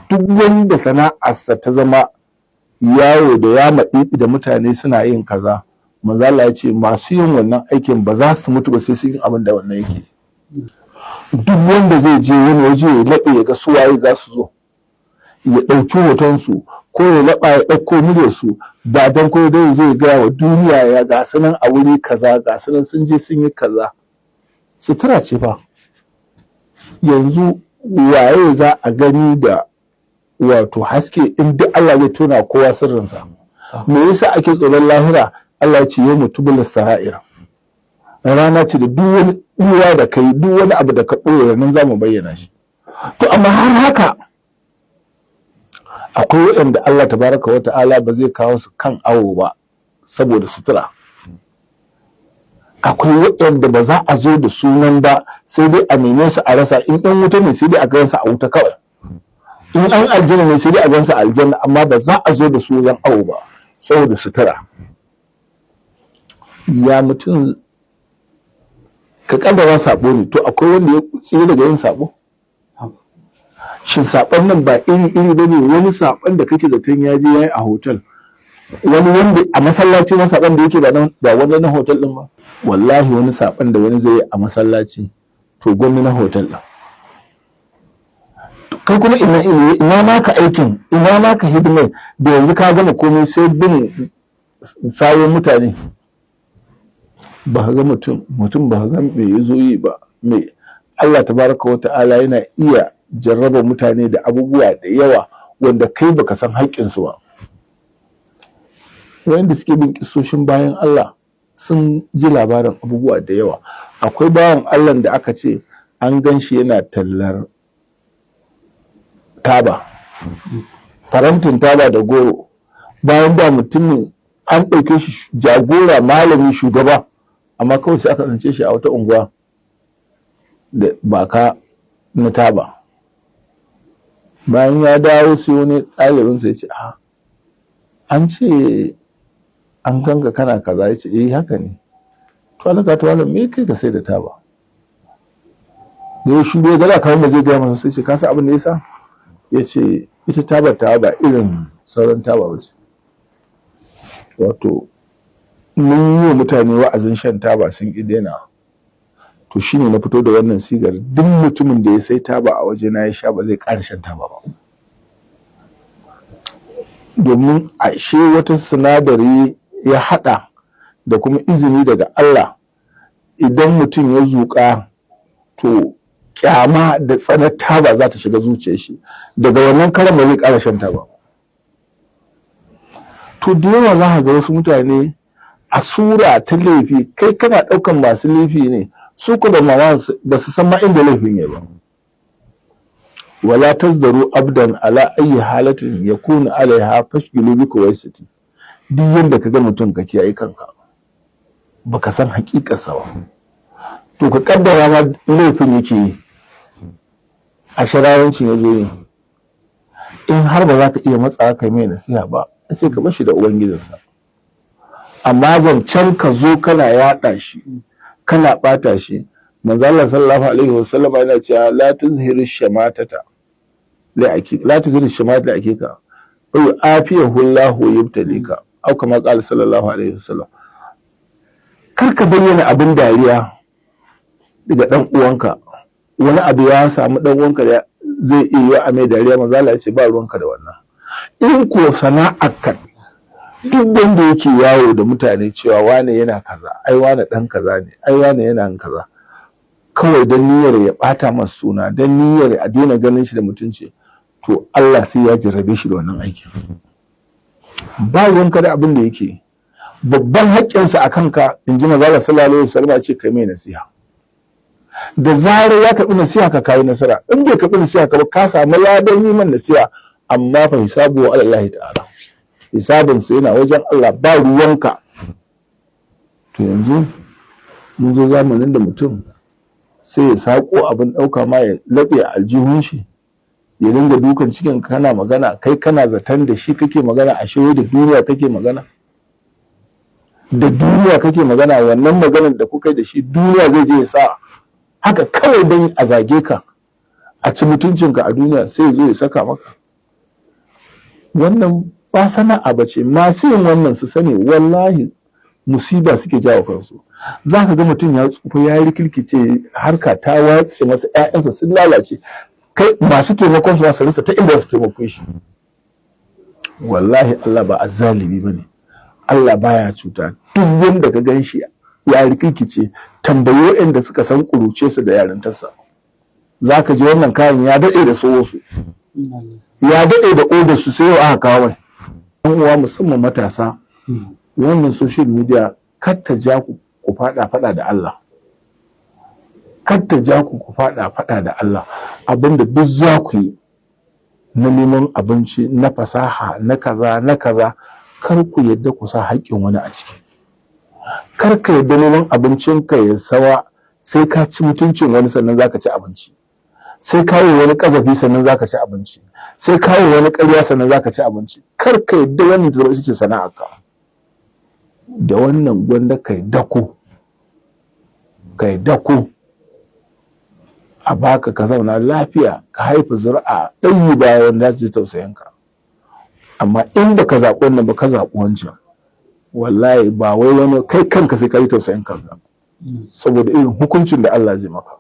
duk wanda sana'arsa ta zama yawo da ya maɗi da mutane suna yin kaza, manzo Allah ya ce masu yin wannan aikin ba za su mutu ba sai sun yi abin da wannan yake. Duk wanda zai je wani waje ya laɓe ya ga su waye za su zo ya ɗauki hotonsu ko ya laɓa ya ɗauko muryarsu ba don ko dai zai gaya wa duniya ya ga sanan a wuri kaza ga sanan sun je sun yi kaza. Sutura ce fa. Yanzu waye za a gani da wato haske in duk Allah zai tona kowa sirrinsa. Me yasa ake tsoron lahira? Allah ce ya mutu bil sara'ir. Rana ce da duk wani uwa da kai duk wani abu da ka ɓoye nan za mu bayyana shi. To amma har haka akwai waɗanda Allah tabaraka wa ta'ala ba zai kawo su kan awo ba saboda sutura. Akwai waɗanda ba za a zo da sunan ba sai dai a neme su a rasa, in ɗan wuta ne sai dai a gansa a wuta kawai, in ɗan aljanna ne sai dai a gansa a aljanna, amma ba za a zo da sunan awo ba saboda sutura. Ya mutum ka kaddara sabo ne, to akwai wanda ya tsira daga yin sabo? Shin saɓon nan ba iri ba ne? Wani saɓon da kake zaton ya je ya yi a hotel, wani wanda a masallaci na saɓon da yake da wani na hotel ɗin ba. Wallahi wani saɓon da wani zai yi a masallaci to gwamnati na hotel ɗin. Kai kuma ina naka aikin, ina naka hidimai da yanzu ka gama komai sai bin sayon mutane. Ba ga mutum ba ga me ya zo yi ba. Me Allah tabaraka wa ta'ala yana iya jarraba mutane da abubuwa da yawa wanda kai baka san haƙƙinsu ba. Wanda suke bin kisoshin bayan Allah sun ji labarin abubuwa da yawa. Akwai bawan Allah da aka ce an gan shi yana tallar taba, farantin taba da goro, bayan da mutumin an ɗauke shi jagora malami shugaba, amma kawai sai aka zance shi a wata unguwa da baka na taba. Bayan ya dawo sai wani ɗalibinsa ya ce an ce an ganka kana kaza, ya ce haka ne. To alaka ta wala me kai ka sai da taba? Ne shi bai gada kawai da zai gaya masa, sai ce ka san abin da yasa? Ya ce ita tabar ta ba irin sauran taba ba ce. Wato mun yi mutane wa'azin shan taba sun ƙi daina. To shine na fito da wannan sigar, duk mutumin da ya sai taba a waje na ya sha ba zai ƙara shan taba ba. Domin ashe wata sinadari ya haɗa da kuma izini daga Allah, idan mutum ya zuƙa to kyama da tsanar taba za ta shiga zuciyar shi, daga wannan karan ba zai ƙara shan taba. To da yawa za ka ga wasu mutane a sura ta laifi, kai kana ɗaukan masu laifi ne, su ku da mama ba su san ma inda laifin ya ba. Wala tazdaru abdan ala ayi halatin yakunu alaiha fashgilu bi kuwaisati. Duk yanda ka ga mutum ka kiyaye kanka, baka san hakikarsa ba. To ka kaddara ma laifin yake yi, a sharawancin ya zo ne, in har ba za ka iya matsa kai mai nasiha ba sai ka bashi da ubangijinsa. Amma zancen ka zo kana yaɗa shi kana ɓata shi, manzo Allah sallallahu alaihi wasallam yana cewa la tuzhiru shamatata la akika, la tuzhiru shamatata la akika wa afiyahu Allah yubtalika, au kama qala sallallahu alaihi wasallam. Kar ka bayyana abin dariya daga dan uwanka, wani abu ya samu dan uwanka da zai iya a mai dariya, manzo Allah ya ce ba ruwanka da wannan. In ko sana'arka duk wanda yake yawo da mutane cewa wane yana kaza, ai wane dan kaza ne, ai wane yana kaza, kawai dan niyyar ya bata masa suna, dan niyyar a daina ganin shi da mutunci, to Allah sai ya jarrabe shi da wannan aikin. Ba ruwanka da abin da yake. Babban haƙƙinsa a kanka, in ji manzo Allah sallallahu alaihi wasallam ya ce kai mai nasiha. Da zarar ya karɓi nasiha ka kayi nasara, in bai karɓi nasiha ka ba ka samu ladan yi man nasiha, amma fa hisabu wa Allah ta'ala. Hisabinsa yana wajen Allah, ba ruwanka. To yanzu mun zo zamanin da mutum sai ya saƙo abin ɗauka ma ya laɓe a aljihun shi, ya dinga dukan cikin kana magana, kai kana zaton da shi kake magana, a shi da duniya kake magana. Da duniya kake magana, wannan maganar da kuka yi da shi duniya zai je ya sa haka kawai don a zage ka, a ci mutuncinka a duniya, sai ya zo ya saka maka. wannan ba sana'a ba ce. Masu yin wannan su sani wallahi musiba suke jawo kansu. Za ka ga mutum ya tsufa ya rikirkice, harka ta watse masa, 'ya'yansa sun lalace, kai masu taimakon su masu rasa ta inda su taimako shi. Wallahi Allah ba azzalimi ba ne, Allah baya cuta. Duk wanda ka gan shi ya rikirkice, tambayi waɗanda suka san kuruce su da yarintarsa. Za ka ji wannan kayan ya daɗe da sowo su, ya daɗe da odar su, sai yau aka kawo mai. Ɗan uwa musamman matasa, wannan social media kar ta ja ku faɗa da Allah, kar ta ja ku faɗa da Allah. Abinda duk za ku yi na neman abinci, na fasaha, na kaza, kar ku yadda ku sa haƙƙin wani a ciki. Kar ka yadda neman abincinka ya sawa sai ka ci mutuncin wani sannan za ka ci abinci, sai ka yi wani ƙazafi sannan za ka ci abinci, sai ka yi wani ƙarya sannan za ka ci abinci. Kar ka yadda wannan ta ce sana'arka. Da wannan gwanda kai dako a baka ka zauna lafiya, ka haifi zuri'a ɗanyi bayan da ji tausayinka. Amma in ba ka zaɓi wannan ba, ka zaɓi wancan, wallahi ba wai wani, kai kanka sai ka yi tausayin kanka, saboda irin hukuncin da Allah zai maka.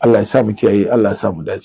Allah ya sa mu kiyaye, Allah ya sa mu dace.